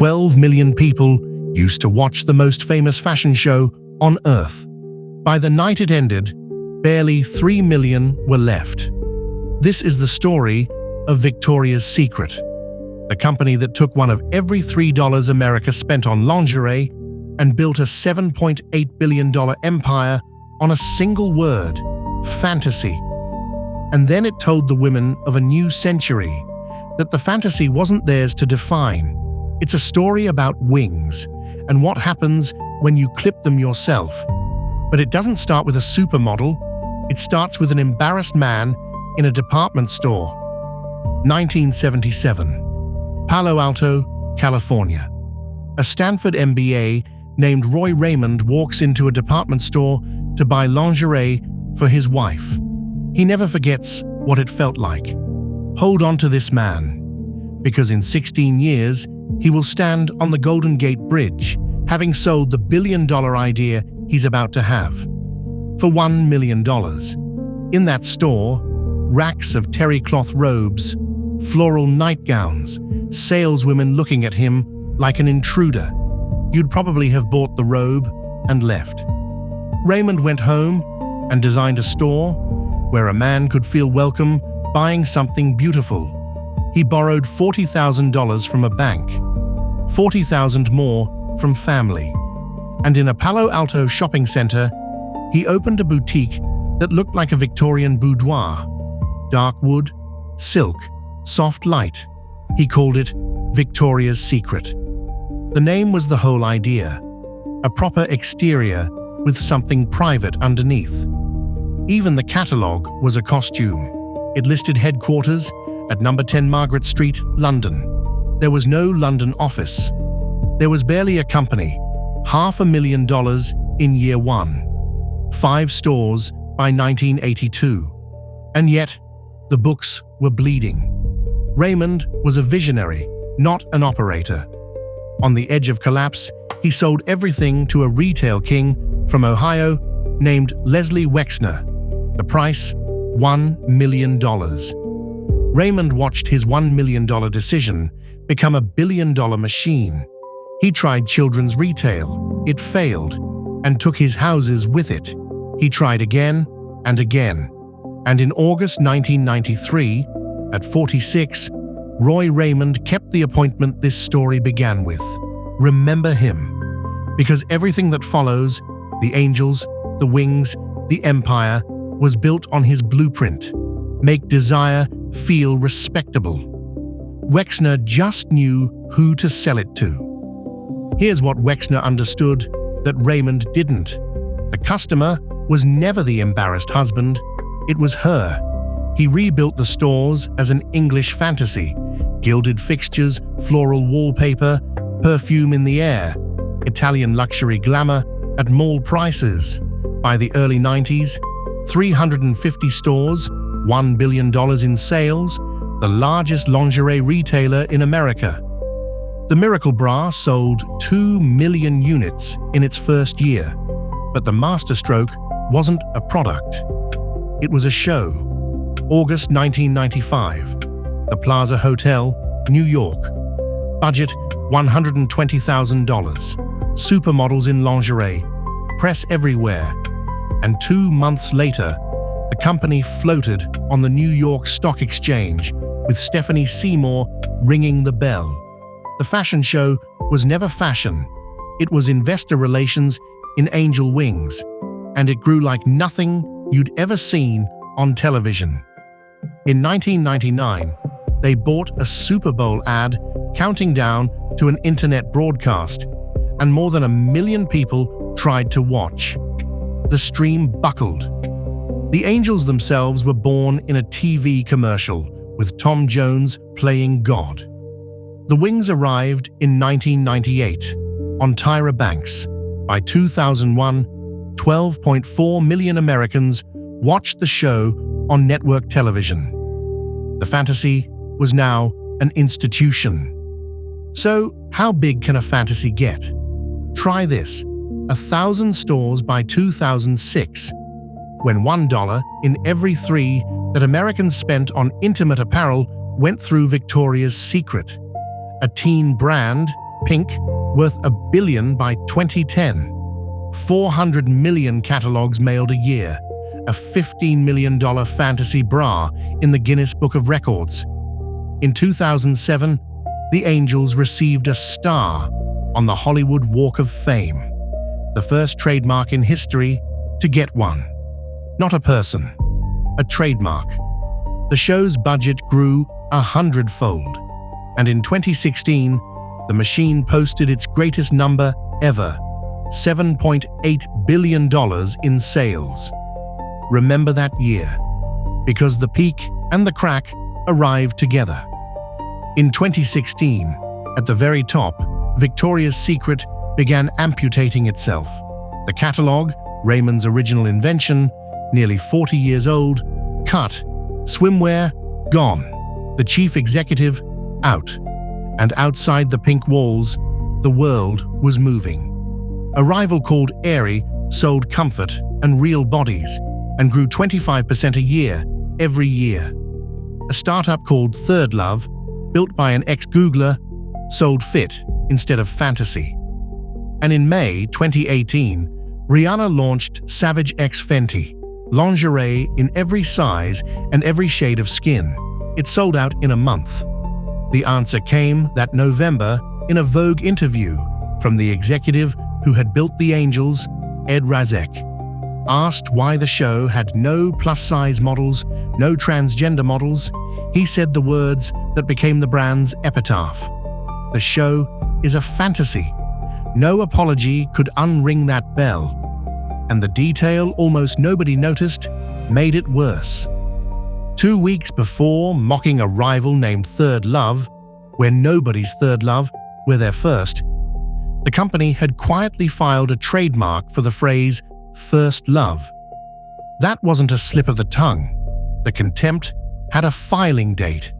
12 million people used to watch the most famous fashion show on Earth. By the night it ended, barely 3 million were left. This is the story of Victoria's Secret, the company that took one of every $3 America spent on lingerie and built a $7.8 billion empire on a single word: fantasy. And then it told the women of a new century that the fantasy wasn't theirs to define. It's a story about wings and what happens when you clip them yourself. But it doesn't start with a supermodel. It starts with an embarrassed man in a department store. 1977. Palo Alto, California. A Stanford MBA named Roy Raymond walks into a department store to buy lingerie for his wife. He never forgets what it felt like. Hold on to this man, because in 16 years, he will stand on the Golden Gate Bridge, having sold the billion-dollar idea he's about to have. For $1 million. In that store, racks of terry cloth robes, floral nightgowns, saleswomen looking at him like an intruder. You'd probably have bought the robe and left. Raymond went home and designed a store where a man could feel welcome buying something beautiful. He borrowed $40,000 from a bank, $40,000 more from family. And in a Palo Alto shopping center, he opened a boutique that looked like a Victorian boudoir. Dark wood, silk, soft light. He called it Victoria's Secret. The name was the whole idea, a proper exterior with something private underneath. Even the catalog was a costume. It listed headquarters at number 10 Margaret Street, London. There was no London office. There was barely a company. $500,000 in year one. 5 stores by 1982. And yet, the books were bleeding. Raymond was a visionary, not an operator. On the edge of collapse, he sold everything to a retail king from Ohio named Leslie Wexner. The price, $1 million. Raymond watched his $1 million decision become a billion-dollar machine. He tried children's retail. It failed, and took his houses with it. He tried again and again. And in August 1993, at 46, Roy Raymond kept the appointment this story began with. Remember him. Because everything that follows, the angels, the wings, the empire, was built on his blueprint. Make desire feel respectable. Wexner just knew who to sell it to. Here's what Wexner understood that Raymond didn't. The customer was never the embarrassed husband. It was her. He rebuilt the stores as an English fantasy. Gilded fixtures, floral wallpaper, perfume in the air, Italian luxury glamour at mall prices. By the early 90s, 350 stores, $1 billion in sales, the largest lingerie retailer in America. The Miracle Bra sold 2 million units in its first year, but the masterstroke wasn't a product. It was a show. August 1995, the Plaza Hotel, New York. Budget $120,000. Supermodels in lingerie, press everywhere. And 2 months later, the company floated on the New York Stock Exchange with Stephanie Seymour ringing the bell. The fashion show was never fashion. It was investor relations in angel wings, and it grew like nothing you'd ever seen on television. In 1999, they bought a Super Bowl ad counting down to an internet broadcast, and more than 1 million people tried to watch. The stream buckled. The angels themselves were born in a TV commercial, with Tom Jones playing God. The wings arrived in 1998 on Tyra Banks. By 2001, 12.4 million Americans watched the show on network television. The fantasy was now an institution. So, how big can a fantasy get? Try this: 1,000 stores by 2006, when $1 in every 3 that Americans spent on intimate apparel went through Victoria's Secret. A teen brand, Pink, worth $1 billion by 2010. 400 million catalogs mailed a year. A $15 million fantasy bra in the Guinness Book of Records. In 2007, the Angels received a star on the Hollywood Walk of Fame, the first trademark in history to get one. Not a person, a trademark. The show's budget grew 100-fold, and in 2016, the machine posted its greatest number ever, $7.8 billion in sales. Remember that year, because the peak and the crack arrived together. In 2016, at the very top, Victoria's Secret began amputating itself. The catalog, Raymond's original invention, nearly 40 years old, cut. Swimwear, gone. The chief executive, out. And outside the pink walls, the world was moving. A rival called Aerie sold comfort and real bodies and grew 25% a year, every year. A startup called Third Love, built by an ex-Googler, sold fit instead of fantasy. And in May 2018, Rihanna launched Savage X Fenty, lingerie in every size and every shade of skin. It sold out in a month. The answer came that November in a Vogue interview from the executive who had built the Angels, Ed Razek. Asked why the show had no plus-size models, no transgender models, he said the words that became the brand's epitaph. The show is a fantasy. No apology could unring that bell. And the detail almost nobody noticed made it worse. 2 weeks before mocking a rival named Third Love, where nobody's third love, we're their first, the company had quietly filed a trademark for the phrase first love. That wasn't a slip of the tongue. The contempt had a filing date.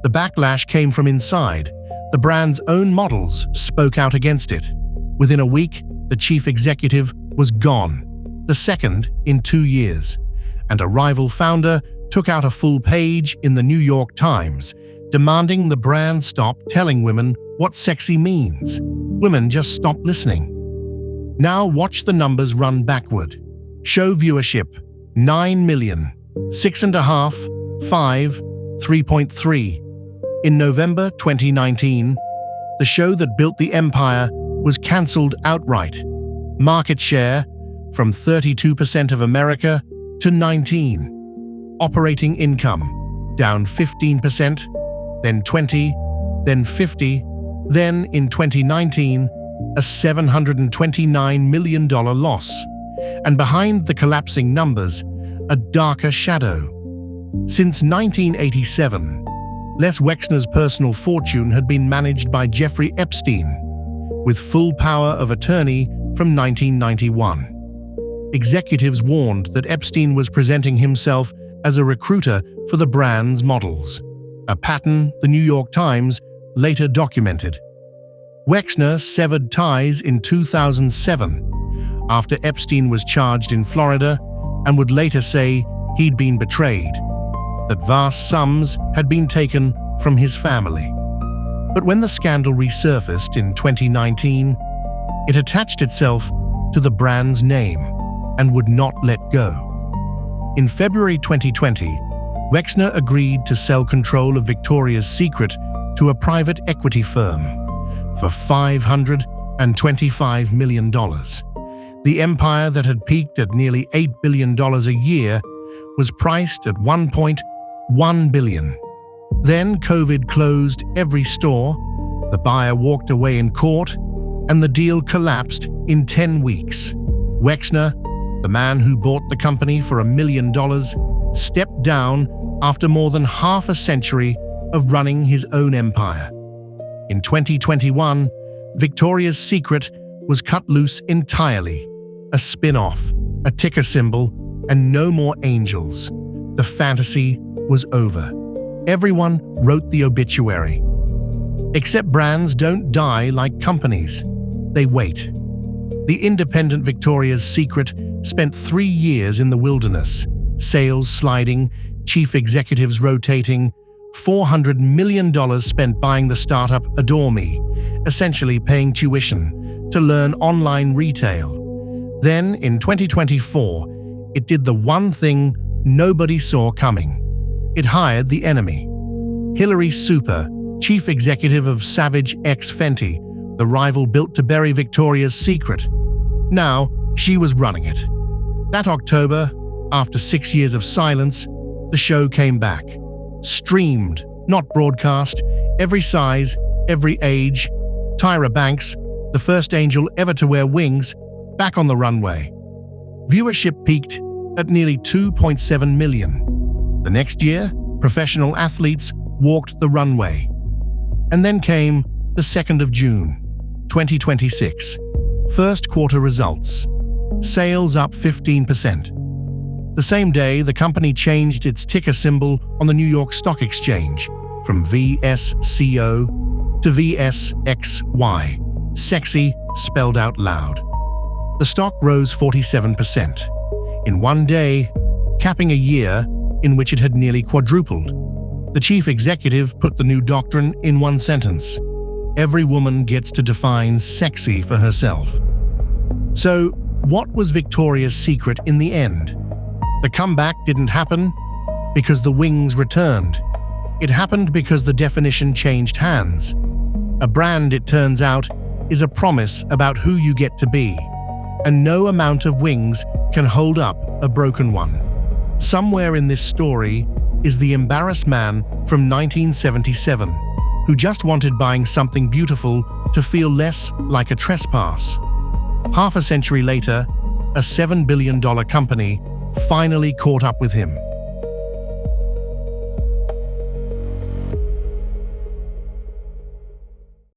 The backlash came from inside. The brand's own models spoke out against it. Within a week, the chief executive was gone, the second in 2 years, and a rival founder took out a full page in the New York Times, demanding the brand stop telling women what sexy means. Women just stopped listening. Now watch the numbers run backward. Show viewership, 9 million, 6.5, 5, 3.3. In November 2019, the show that built the empire was cancelled outright. Market share from 32% of America to 19%. Operating income down 15%, then 20%, then 50%, then in 2019, a $729 million loss. And behind the collapsing numbers, a darker shadow. Since 1987, Les Wexner's personal fortune had been managed by Jeffrey Epstein, with full power of attorney from 1991. Executives warned that Epstein was presenting himself as a recruiter for the brand's models, a pattern the New York Times later documented. Wexner severed ties in 2007 after Epstein was charged in Florida and would later say he'd been betrayed, that vast sums had been taken from his family. But when the scandal resurfaced in 2019, it attached itself to the brand's name and would not let go. In February 2020, Wexner agreed to sell control of Victoria's Secret to a private equity firm for $525 million. The empire that had peaked at nearly $8 billion a year was priced at $1.1 billion. Then COVID closed every store, the buyer walked away in court, and the deal collapsed in 10 weeks. Wexner, the man who bought the company for $1 million, stepped down after more than half a century of running his own empire. In 2021, Victoria's Secret was cut loose entirely, a spin-off, a ticker symbol, and no more angels. The fantasy was over. Everyone wrote the obituary. Except brands don't die like companies. They wait. The independent Victoria's Secret spent 3 years in the wilderness, sales sliding, chief executives rotating, $400 million spent buying the startup Adore Me, essentially paying tuition to learn online retail. Then, in 2024, it did the one thing nobody saw coming. It hired the enemy. Hilary Super, chief executive of Savage X Fenty, the rival built to bury Victoria's Secret. Now, she was running it. That October, after 6 years of silence, the show came back. Streamed, not broadcast, every size, every age. Tyra Banks, the first angel ever to wear wings, back on the runway. Viewership peaked at nearly 2.7 million. The next year, professional athletes walked the runway. And then came the 2nd of June, 2026. First quarter results. Sales up 15%. The same day, the company changed its ticker symbol on the New York Stock Exchange from VSCO to VSXY, sexy spelled out loud. The stock rose 47% in one day, capping a year in which it had nearly quadrupled. The chief executive put the new doctrine in one sentence: every woman gets to define sexy for herself. So, what was Victoria's Secret in the end? The comeback didn't happen because the wings returned. It happened because the definition changed hands. A brand, it turns out, is a promise about who you get to be, and no amount of wings can hold up a broken one. Somewhere in this story is the embarrassed man from 1977 who just wanted buying something beautiful to feel less like a trespass. Half a century later, a $7 billion company finally caught up with him.